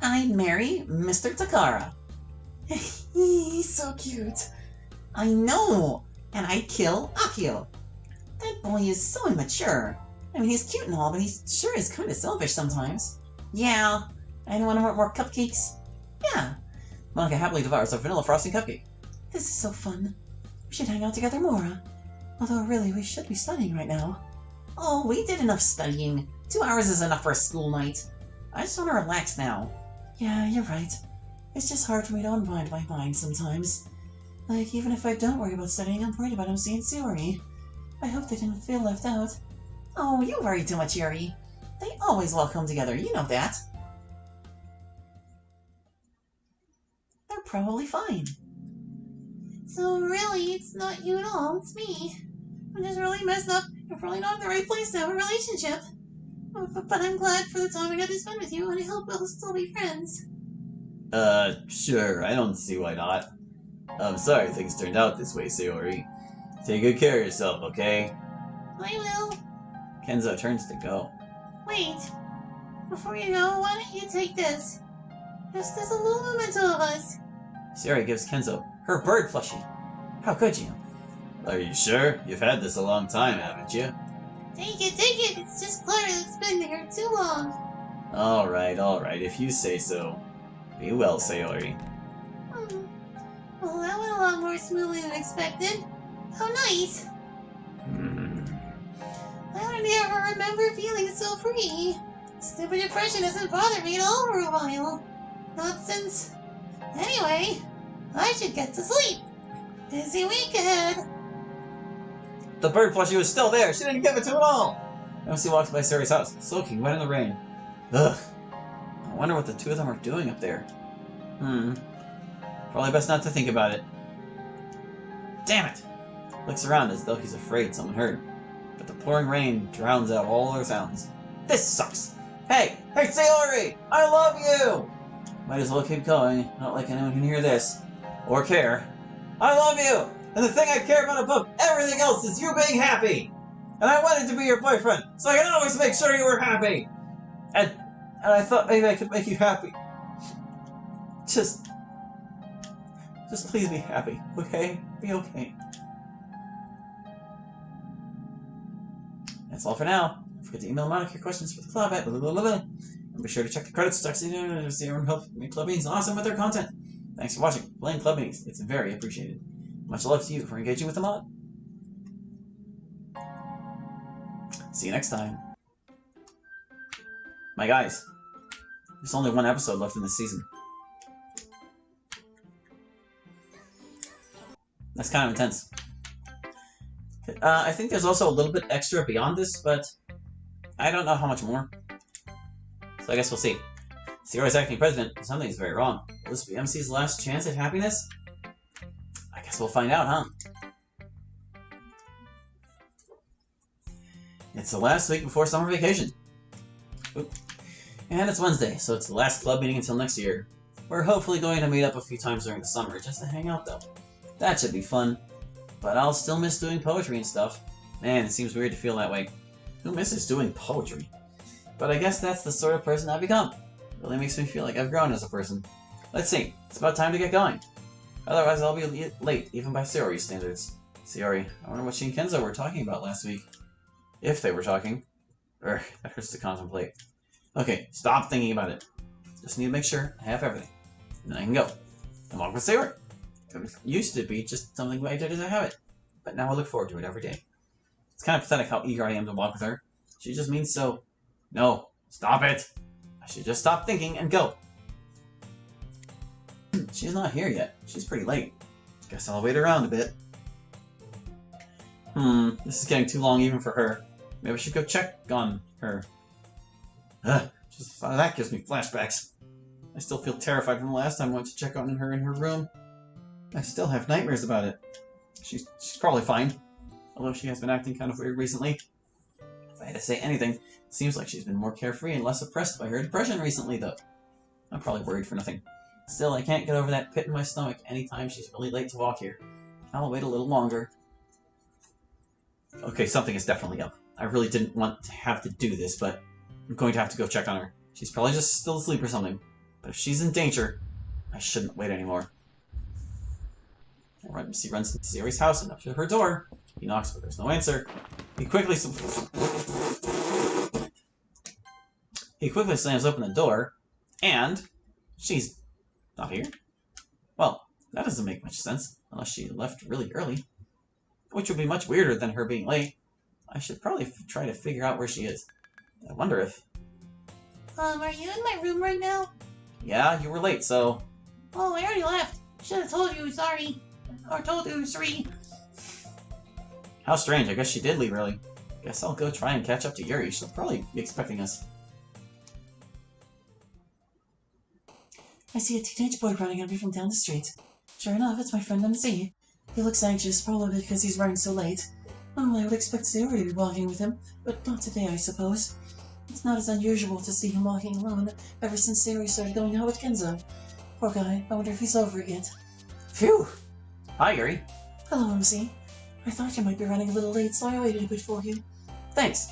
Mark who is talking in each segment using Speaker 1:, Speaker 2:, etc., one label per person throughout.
Speaker 1: I'd marry Mr. Takara. He's so cute. I know! And I'd kill Akio. That boy is so immature. I mean, he's cute and all, but he sure is kind of selfish sometimes. Yeah. Anyone want more cupcakes? Yeah. Monica happily devours a vanilla frosting cupcake. This is so fun. We should hang out together more. Although really, we should be studying right now. Oh, we did enough studying. 2 hours is enough for a school night. I just want to relax now. Yeah, you're right. It's just hard for me to unwind my mind sometimes. Like, even if I don't worry about studying, I'm worried about MC and Sayori. I hope they didn't feel left out. Oh, you worry too much, Yuri. They always walk home together, you know that. They're probably fine. So really, it's not you at all, it's me. I'm just really messed up. You're probably not in the right place to have a relationship. But I'm glad for the time I got to spend with you, and I hope we'll still be friends.
Speaker 2: Sure, I don't see why not. I'm sorry things turned out this way, Sayori. Take good care of yourself, okay?
Speaker 1: I will.
Speaker 2: Kenzo turns to go.
Speaker 1: Wait. Before you go, why don't you take this? Just as a little memento of us.
Speaker 2: Sayori gives Kenzo her bird plushie. How could you? Are you sure? You've had this a long time, haven't you?
Speaker 1: Take it. It's just Clara that's been here too long.
Speaker 2: Alright, if you say so. Be well, Sayori.
Speaker 1: Well, that went a lot more smoothly than expected. How nice. I don't ever remember feeling so free. Stupid depression hasn't bothered me at all for a while. Not since... Anyway, I should get to sleep. Busy week ahead.
Speaker 2: The bird plushie was still there! She didn't give it to him at all! MC walks by Sayori's house, soaking wet in the rain. Ugh. I wonder what the two of them are doing up there. Probably best not to think about it. Damn it! Looks around as though he's afraid someone heard. But the pouring rain drowns out all other sounds. This sucks! Hey! Hey, Sayori! I love you! Might as well keep going, not like anyone can hear this. Or care. I love you! And the thing I care about above everything else is you being happy! And I wanted to be your boyfriend, so I can always make sure you were happy! And I thought maybe I could make you happy. Just please be happy, okay? Be okay. That's all for now. Don't forget to email Monica your questions for the club at and be sure to check the credits to see everyone help make club meetings awesome with their content. Thanks for watching, playing club meetings. It's very appreciated. Much love to you for engaging with the mod. See you next time. My guys, there's only one episode left in this season. That's kind of intense. I think there's also a little bit extra beyond this, but I don't know how much more. So I guess we'll see. Sayori's acting president, something's very wrong. Will this be MC's last chance at happiness? I guess we'll find out, huh? It's the last week before summer vacation. Oop. And it's Wednesday, so it's the last club meeting until next year. We're hopefully going to meet up a few times during the summer, just to hang out though. That should be fun. But I'll still miss doing poetry and stuff. Man, it seems weird to feel that way. Who misses doing poetry? But I guess that's the sort of person I've become. It really makes me feel like I've grown as a person. Let's see, it's about time to get going. Otherwise I'll be late, even by Sayori's standards. Sayori, I wonder what she and Kenzo were talking about last week. If they were talking. That hurts to contemplate. Okay, stop thinking about it. Just need to make sure I have everything. And then I can go. And walk with Sayori. It used to be just something I did as a habit. But now I look forward to it every day. It's kind of pathetic how eager I am to walk with her. She just means so. No, stop it! I should just stop thinking and go. She's not here yet. She's pretty late. Guess I'll wait around a bit. This is getting too long even for her. Maybe I should go check on her. Just the thought of that gives me flashbacks. I still feel terrified from the last time I went to check on her in her room. I still have nightmares about it. She's probably fine. Although she has been acting kind of weird recently. If I had to say anything, it seems like she's been more carefree and less oppressed by her depression recently, though. I'm probably worried for nothing. Still, I can't get over that pit in my stomach anytime she's really late to walk here. I'll wait a little longer. Okay, something is definitely up. I really didn't want to have to do this, but I'm going to have to go check on her. She's probably just still asleep or something. But if she's in danger, I shouldn't wait anymore. He runs into Sayori's house and up to her door. He knocks, but there's no answer. He quickly slams open the door, and she's not here. Well, that doesn't make much sense, unless she left really early. Which would be much weirder than her being late. I should probably try to figure out where she is. I wonder if...
Speaker 1: Are you in my room right now?
Speaker 2: Yeah, you were late, so...
Speaker 1: Oh, I already left. Should have told you sorry. Or told you sorry.
Speaker 2: How strange, I guess she did leave early. Guess I'll go try and catch up to Yuri. She'll probably be expecting us.
Speaker 1: I see a teenage boy running at me from down the street. Sure enough, it's my friend MC. He looks anxious, probably because he's running so late. Normally I would expect Sayori to be walking with him, but not today, I suppose. It's not as unusual to see him walking alone ever since Sayori started going out with Kenzo. Poor guy, I wonder if he's over it yet.
Speaker 2: Phew! Hi, Yuri.
Speaker 1: Hello, MC. I thought you might be running a little late, so I waited a bit for you.
Speaker 2: Thanks.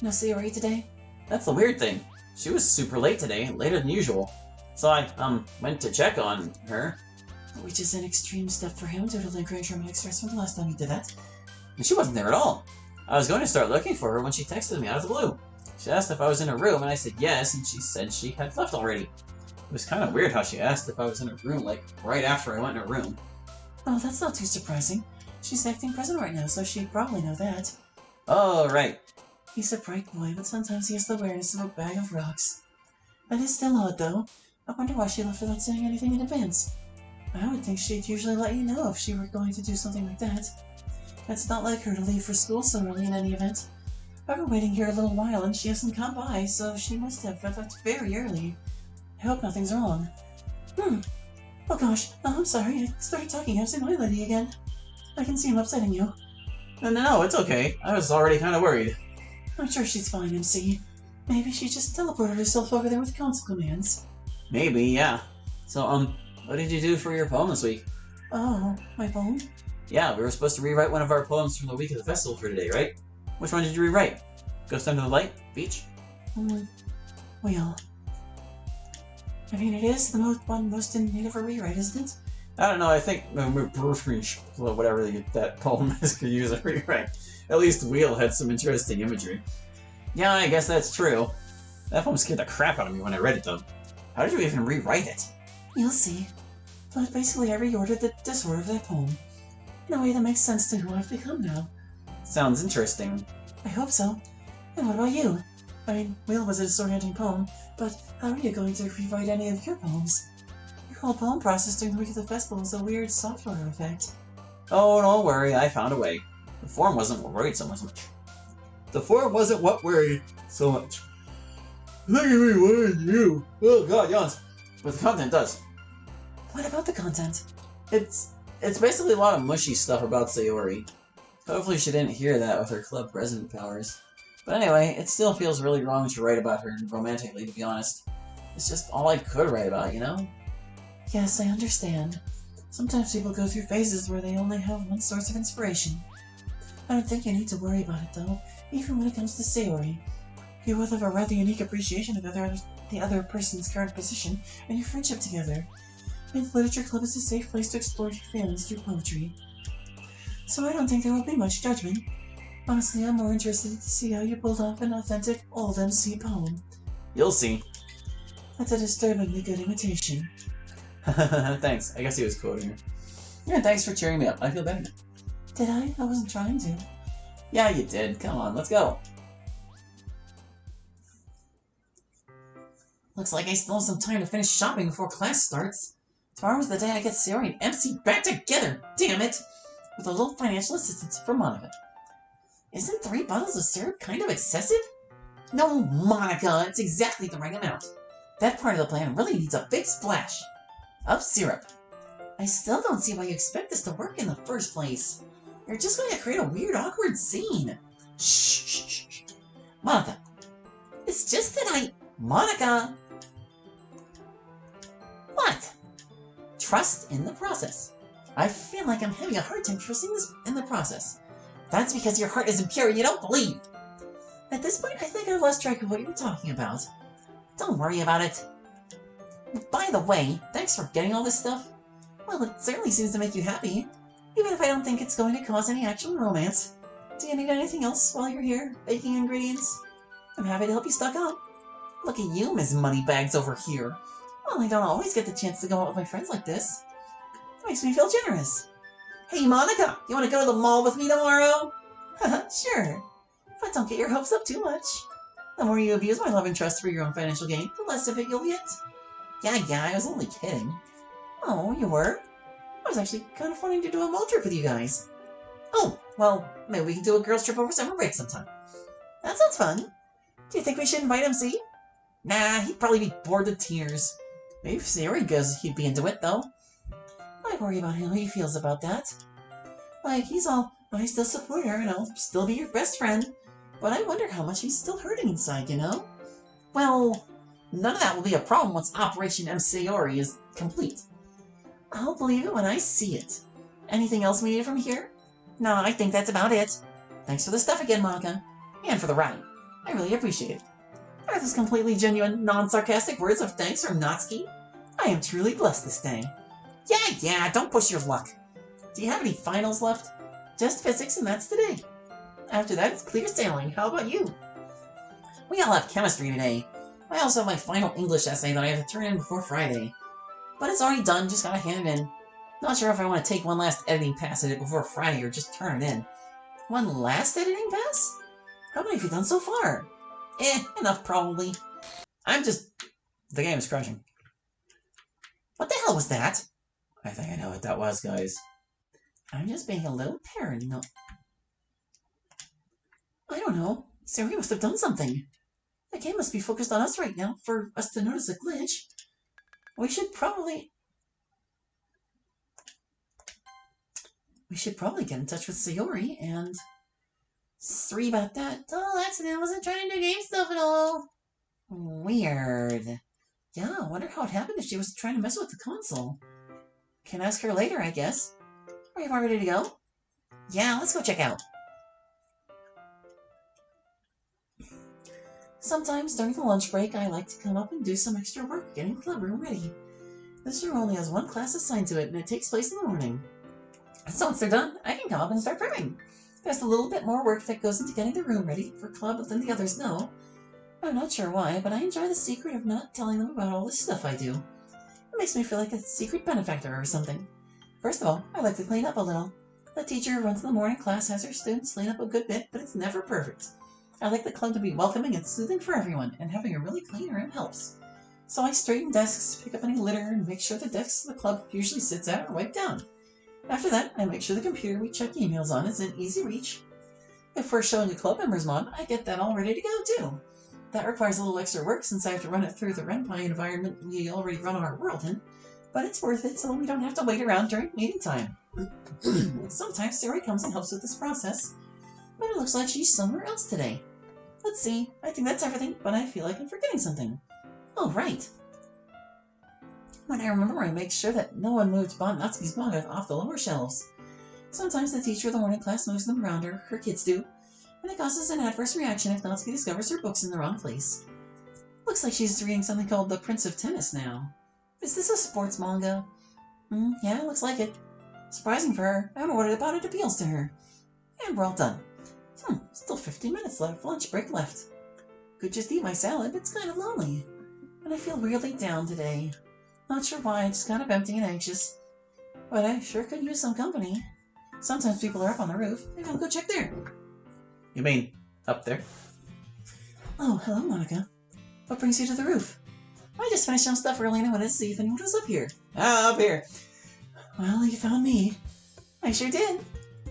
Speaker 1: No Sayori today?
Speaker 2: That's the weird thing. She was super late today, later than usual. So I, went to check on her.
Speaker 1: Which is an extreme step for him due to lingering traumatic stress from the last time he did that.
Speaker 2: And she wasn't there at all. I was going to start looking for her when she texted me out of the blue. She asked if I was in her room, and I said yes, and she said she had left already. It was kind of weird how she asked if I was in her room, like, right after I went in her room.
Speaker 1: Oh, that's not too surprising. She's acting present right now, so she'd probably know that.
Speaker 2: Oh, right.
Speaker 1: He's a bright boy, but sometimes he has the awareness of a bag of rocks. That is still odd, though. I wonder why she left without saying anything in advance. I would think she'd usually let you know if she were going to do something like that. It's not like her to leave for school so early in any event. I've been waiting here a little while and she hasn't come by, so she must have left very early. I hope nothing's wrong. Oh gosh, I'm sorry, I started talking absent-mindedly again. I can see I'm upsetting you.
Speaker 2: No, it's okay. I was already kind of worried.
Speaker 1: I'm sure she's fine, MC. Maybe she just teleported herself over there with console commands.
Speaker 2: Maybe, yeah. So, what did you do for your poem this week?
Speaker 1: Oh, my poem?
Speaker 2: Yeah, we were supposed to rewrite one of our poems from the week of the festival for today, right? Which one did you rewrite? Ghost Under the Light? Beach?
Speaker 1: Well... I mean, it is the most in need of a rewrite, isn't it?
Speaker 2: I don't know, I think whatever that poem is could use a rewrite. At least Wheel had some interesting imagery. Yeah, I guess that's true. That poem scared the crap out of me when I read it, though. How did you even rewrite it?
Speaker 1: You'll see. But basically, I reordered the disorder of that poem in a way that makes sense to who I've become now.
Speaker 2: Sounds interesting.
Speaker 1: I hope so. And what about you? I mean, Wheel was a disorienting poem, but how are you going to rewrite any of your poems? Your whole poem process during the week of the festival is a weird software effect.
Speaker 2: Oh, don't worry, I found a way. The form wasn't what worried so much. The form wasn't what worried so much. I think it worried you. Oh god, yawns. But the content does.
Speaker 1: What about the content?
Speaker 2: It's basically a lot of mushy stuff about Sayori. Hopefully she didn't hear that with her club president powers. But anyway, it still feels really wrong to write about her romantically, to be honest. It's just all I could write about, you know?
Speaker 1: Yes, I understand. Sometimes people go through phases where they only have one source of inspiration. I don't think you need to worry about it, though, even when it comes to Sayori. You both have a rather unique appreciation of the other person's current position and your friendship together. And the Literature Club is a safe place to explore your feelings through poetry. So I don't think there will be much judgment. Honestly, I'm more interested to see how you pulled off an authentic old MC poem.
Speaker 2: You'll see.
Speaker 1: That's a disturbingly good imitation.
Speaker 2: Thanks. I guess he was quoting her. Yeah, thanks for cheering me up. I feel better now.
Speaker 1: Did I? I wasn't trying to.
Speaker 2: Yeah, you did. Come on, let's go.
Speaker 1: Looks like I still have some time to finish shopping before class starts. Tomorrow's the day I get Sayori and MC back together, damn it! With a little financial assistance from Monica. Isn't 3 bottles of syrup kind of excessive? No, Monica, it's exactly the right amount. That part of the plan really needs a big splash of syrup. I still don't see why you expect this to work in the first place. You're just going to create a weird, awkward scene. Shh. Monica, it's just that Monica! What? Trust in the process. I feel like I'm having a hard time trusting this in the process. That's because your heart isn't pure and you don't believe. At this point, I think I've lost track of what you were talking about. Don't worry about it. By the way, thanks for getting all this stuff. Well, it certainly seems to make you happy, even if I don't think it's going to cause any actual romance. Do you need anything else while you're here, baking ingredients? I'm happy to help you stock up. Look at you, Miss Moneybags over here. Well, I don't always get the chance to go out with my friends like this. It makes me feel generous. Hey, Monica, you want to go to the mall with me tomorrow? Sure, but don't get your hopes up too much. The more you abuse my love and trust for your own financial gain, the less of it you'll get. Yeah, I was only kidding. Oh, you were? I was actually kind of wanting to do a mall trip with you guys. Oh, well, maybe we can do a girls' trip over summer break sometime. That sounds fun. Do you think we should invite MC? Nah, he'd probably be bored to tears. Maybe if Sayori goes, he'd be into it, though. I worry about how he feels about that. Like, he's all, I still support her and I'll still be your best friend. But I wonder how much he's still hurting inside, you know? Well, none of that will be a problem once Operation M. Sayori is complete. I'll believe it when I see it. Anything else we need from here? No, I think that's about it. Thanks for the stuff again, Monica. And for the ride. I really appreciate it. Are those completely genuine, non-sarcastic words of thanks from Natsuki? I am truly blessed this day. Yeah, don't push your luck. Do you have any finals left? Just physics and that's today. After that, it's clear sailing. How about you? We all have chemistry today. I also have my final English essay that I have to turn in before Friday. But it's already done, just gotta hand it in. Not sure if I want to take one last editing pass at it before Friday or just turn it in. One last editing pass? How many have you done so far? Enough probably. The game is crashing. What the hell was that? I think I know what that was, guys. I'm just being a little paranoid. I don't know. Sayori must have done something. The game must be focused on us right now for us to notice a glitch. We should probably get in touch with Sayori and... Sorry about that. Total accident. Wasn't trying to do game stuff at all. Weird. Yeah, I wonder how it happened if she was trying to mess with the console. Can ask her later, I guess. Are you all ready to go? Yeah, let's go check out. Sometimes during the lunch break, I like to come up and do some extra work getting the club room ready. This room only has one class assigned to it, and it takes place in the morning. So once they're done, I can come up and start prepping. There's a little bit more work that goes into getting the room ready for club than the others know. I'm not sure why, but I enjoy the secret of not telling them about all this stuff I do. It makes me feel like a secret benefactor or something. First of all, I like to clean up a little. The teacher who runs the morning class has her students clean up a good bit, but it's never perfect. I like the club to be welcoming and soothing for everyone, and having a really clean room helps. So I straighten desks, pick up any litter, and make sure the desks the club usually sits at are wiped down. After that, I make sure the computer we check emails on is in easy reach. If we're showing a club members mod, I get that all ready to go too. That requires a little extra work since I have to run it through the Renpai environment we already run our world in, but it's worth it so we don't have to wait around during meeting time. Sometimes Sayori comes and helps with this process, but it looks like she's somewhere else today. Let's see, I think that's everything, but I feel like I'm forgetting something. Oh, right. When I remember, I make sure that no one moved Natsuki's manga off the lower shelves. Sometimes the teacher of the morning class moves them around her kids do, and it causes an adverse reaction if Natsuki discovers her books in the wrong place. Looks like she's reading something called The Prince of Tennis now. Is this a sports manga? Yeah, looks like it. Surprising for her, I wonder what about it appeals to her. And we're all done. Still 15 minutes left, lunch break left. Could just eat my salad, but it's kind of lonely. And I feel really down today. Not sure why, just kind of empty and anxious. But I sure could use some company. Sometimes people are up on the roof. Maybe I'll go check there.
Speaker 2: You mean up there?
Speaker 1: Oh, hello, Monica. What brings you to the roof? I just finished some stuff early and I wanted to see if anyone was up here.
Speaker 2: Ah, up here.
Speaker 1: Well, you found me. I sure did.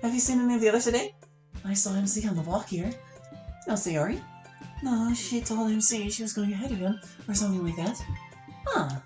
Speaker 1: Have you seen any of the others today? I saw MC on the walk here. No Sayori? No, she told MC she was going ahead of him, or something like that. Huh.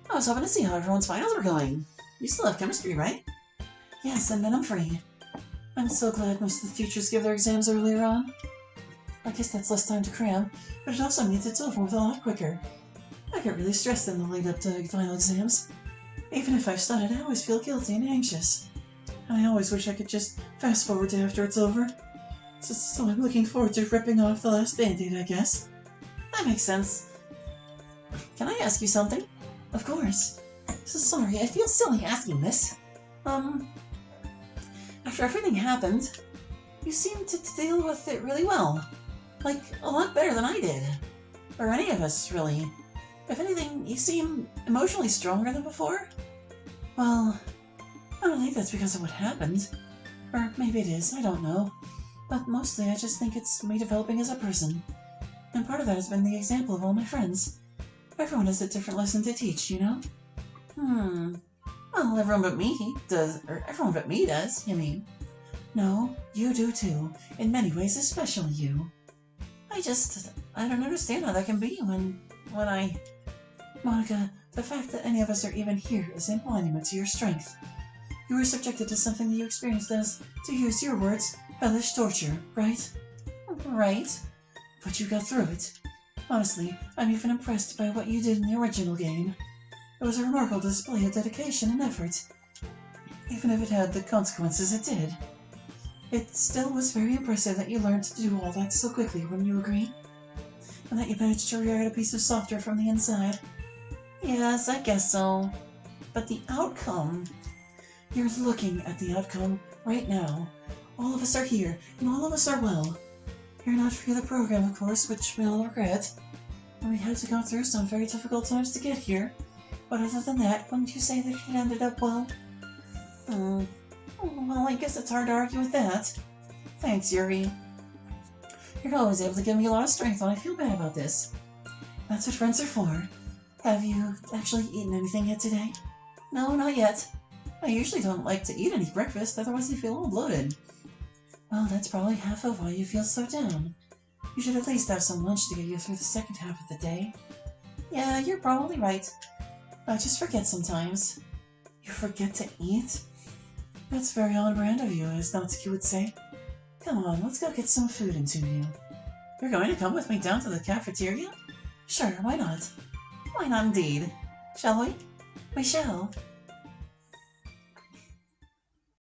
Speaker 1: I was hoping to see how everyone's finals were going. You still have chemistry, right? Yes, and then I'm free. I'm so glad most of the teachers give their exams earlier on. I guess that's less time to cram, but it also means it's over with a lot quicker. I get really stressed in the lead up to final exams. Even if I've studied, I always feel guilty and anxious. I always wish I could just fast forward to after it's over. So I'm looking forward to ripping off the last band-aid, I guess. That makes sense. Can I ask you something? Of course. So sorry, I feel silly asking this. After everything happened, you seemed to deal with it really well. Like, a lot better than I did. Or any of us, really. If anything, you seem emotionally stronger than before. Well, I don't think that's because of what happened. Or maybe it is, I don't know. But mostly I just think it's me developing as a person. And part of that has been the example of all my friends. Everyone has a different lesson to teach, you know? Well, everyone but me does, or everyone but me does, you mean? No, you do too. In many ways, especially you. I don't understand how that can be when Monica, the fact that any of us are even here is a monument to your strength. You were subjected to something that you experienced as, to use your words, hellish torture, right? Right. But you got through it. Honestly, I'm even impressed by what you did in the original game. It was a remarkable display of dedication and effort. Even if it had the consequences it did. It still was very impressive that you learned to do all that so quickly, wouldn't you agree? And that you managed to rear out a piece of software from the inside. Yes, I guess so. But the outcome... You're looking at the outcome right now. All of us are here, and all of us are well. You're not free of the program, of course, which we all regret. And we had to go through some very difficult times to get here. But other than that, wouldn't you say that it ended up well? Well, I guess it's hard to argue with that. Thanks, Yuri. You're always able to give me a lot of strength when I feel bad about this. That's what friends are for. Have you actually eaten anything yet today? No, not yet. I usually don't like to eat any breakfast, otherwise I feel all bloated. Well, that's probably half of why you feel so down. You should at least have some lunch to get you through the second half of the day. Yeah, you're probably right. I just forget sometimes. You forget to eat? That's very on-brand of you, as Natsuki would say. Come on, let's go get some food into you. You're going to come with me down to the cafeteria? Sure, why not? Why not indeed? Shall we? We shall.